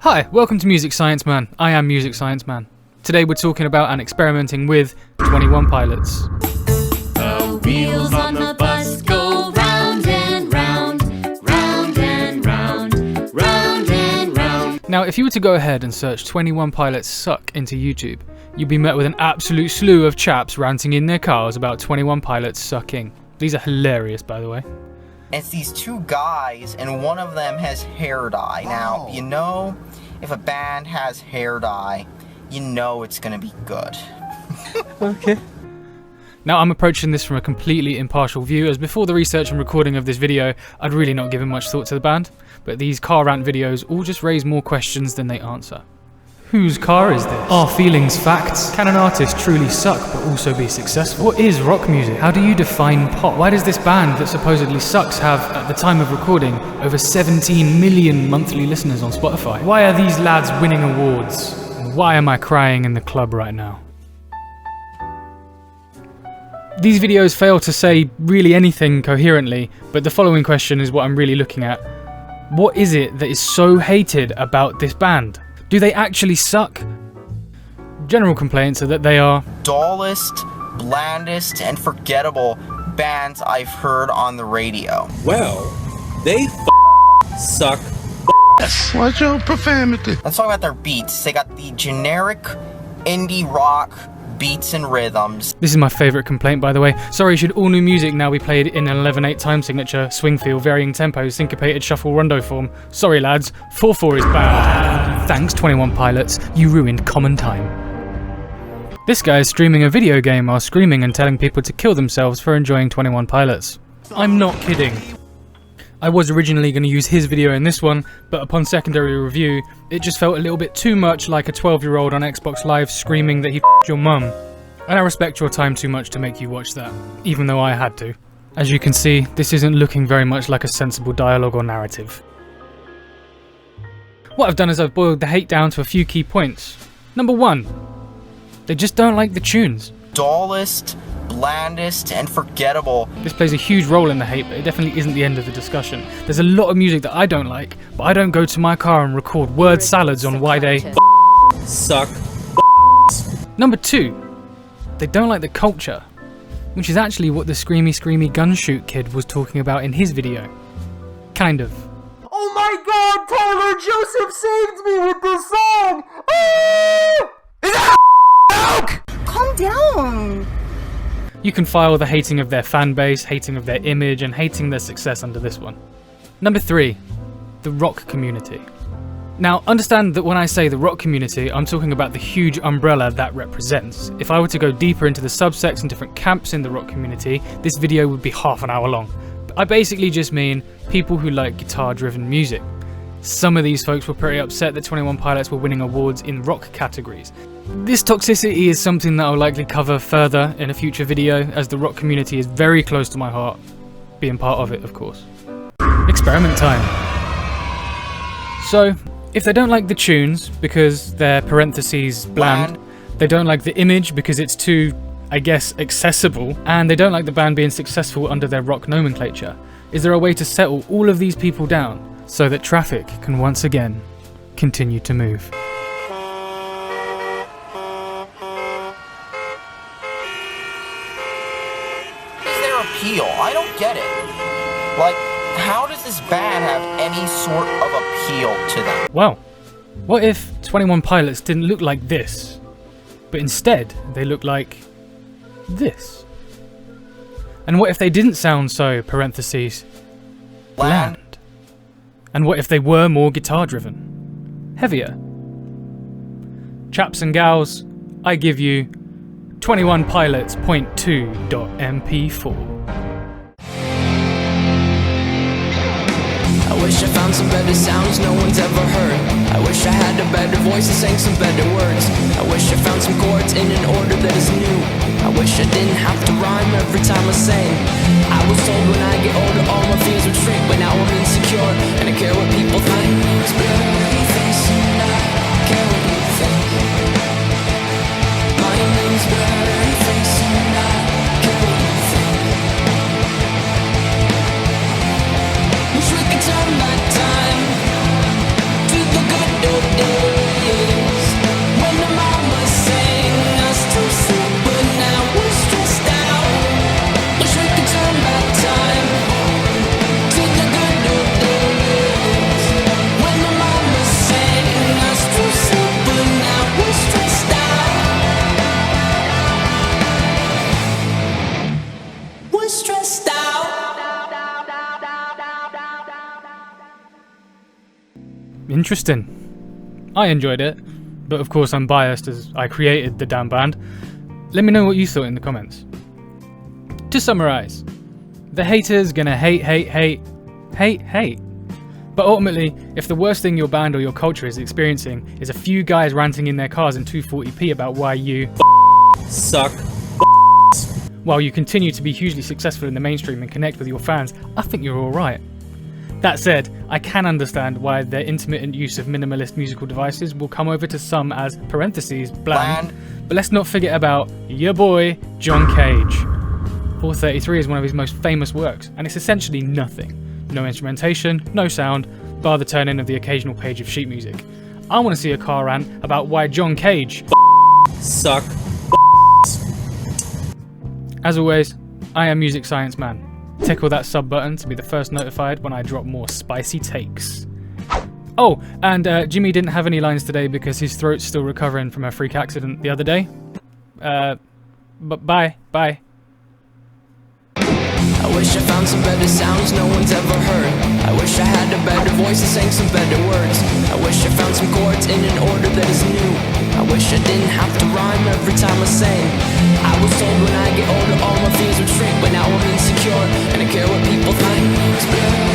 Hi, welcome to Music Science Man. I am Music Science Man. Today we're talking about and experimenting with 21 Pilots. The wheels on the bus go round and round, round and round, round and round. Now, if you were to go ahead and search 21 Pilots suck into YouTube, you'd be met with an absolute slew of chaps ranting in their cars about 21 Pilots sucking. These are hilarious, by the way. It's these two guys, and one of them has hair dye. Now, you know, if a band has hair dye, you know it's gonna be good. Okay. Now, I'm approaching this from a completely impartial view, as before the research and recording of this video, I'd really not given much thought to the band, but these car rant videos all just raise more questions than they answer. Whose car is this? Are feelings facts? Can an artist truly suck but also be successful? What is rock music? How do you define pop? Why does this band that supposedly sucks have, at the time of recording, over 17 million monthly listeners on Spotify? Why are these lads winning awards? And why am I crying in the club right now? These videos fail to say really anything coherently, but the following question is what I'm really looking at. What is it that is so hated about this band? Do they actually suck? General complaints are that they are Dullest, blandest, and forgettable bands I've heard on the radio. Well, they suck. Watch your profanity. Let's talk about their beats. They got the generic indie rock beats and rhythms. This is my favourite complaint, by the way. Sorry, should all new music now be played in an 11/8 time signature, swing feel, varying tempos, syncopated shuffle rondo form? Sorry lads, 4/4 is bad. Thanks 21 Pilots, you ruined common time. This guy is streaming a video game while screaming and telling people to kill themselves for enjoying 21 Pilots. I'm not kidding. I was originally going to use his video in this one, but upon secondary review, it just felt a little bit too much like a 12-year-old on Xbox Live screaming that he f***ed your mum. And I respect your time too much to make you watch that, even though I had to. As you can see, this isn't looking very much like a sensible dialogue or narrative. What I've done is I've boiled the hate down to a few key points. Number 1, they just don't like the tunes. Dullest, blandest, and forgettable. This plays a huge role in the hate, but it definitely isn't the end of the discussion. There's a lot of music that I don't like, but I don't go to my car and record word salads on why they Suck. Number 2, they don't like the culture, which is actually what the screamy gun shoot kid was talking about in his video. Kind of. Oh my god, Tyler Joseph saved me with this song! Calm down. You can file the hating of their fan base, hating of their image, and hating their success under this one. Number 3, the rock community. Now, understand that when I say the rock community, I'm talking about the huge umbrella that represents. If I were to go deeper into the subsects and different camps in the rock community, this video would be half an hour long. But I basically just mean people who like guitar-driven music. Some of these folks were pretty upset that 21 Pilots were winning awards in rock categories. This toxicity is something that I'll likely cover further in a future video, as the rock community is very close to my heart, being part of it, of course. Experiment time. So, if they don't like the tunes because they're parentheses bland, they don't like the image because it's too, I guess, accessible, and they don't like the band being successful under their rock nomenclature, is there a way to settle all of these people down so that traffic can once again continue to move? Appeal. I don't get it. Like, how does this band have any sort of appeal to them? Well, what if 21 Pilots didn't look like this, but instead they look like this? And what if they didn't sound so, parentheses, bland? And what if they were more guitar-driven? Heavier? Chaps and gals, I give you 21 Pilots .2.mp4. I wish I found some better sounds no one's ever heard. I wish I had a better voice and sang some better words. I wish I found some chords in an order that is new. I wish I didn't have to rhyme every time I sang. I was told when I get older all my fears would shrink, but now I'm insecure and I care what people think. It's blurry face and I care what you think. My name's blurry face and I care what you think. Wish we could turn back time to the good old days. Interesting. I enjoyed it, but of course I'm biased as I created the damn band. Let me know what you thought in the comments. To summarise, the haters gonna hate. But ultimately, if the worst thing your band or your culture is experiencing is a few guys ranting in their cars in 240p about why you suck, while you continue to be hugely successful in the mainstream and connect with your fans, I think you're alright. That said, I can understand why their intermittent use of minimalist musical devices will come over to some as parentheses bland, but let's not forget about your boy, John Cage. 433 is one of his most famous works, and it's essentially nothing. No instrumentation, no sound, bar the turn-in of the occasional page of sheet music. I want to see a car rant about why John Cage suck. As always, I am Music Science Man. Tickle that sub button to be the first notified when I drop more spicy takes. Oh, and Jimmy didn't have any lines today because his throat's still recovering from a freak accident the other day. But bye. I wish I found some better sounds no one's ever heard. I wish I had a better voice and sang some better words. I wish I found some chords in an order that is new. I wish I didn't have to rhyme every time I sang. I was told when I get older all my fears would shrink, but now I'm insecure and I care what people think.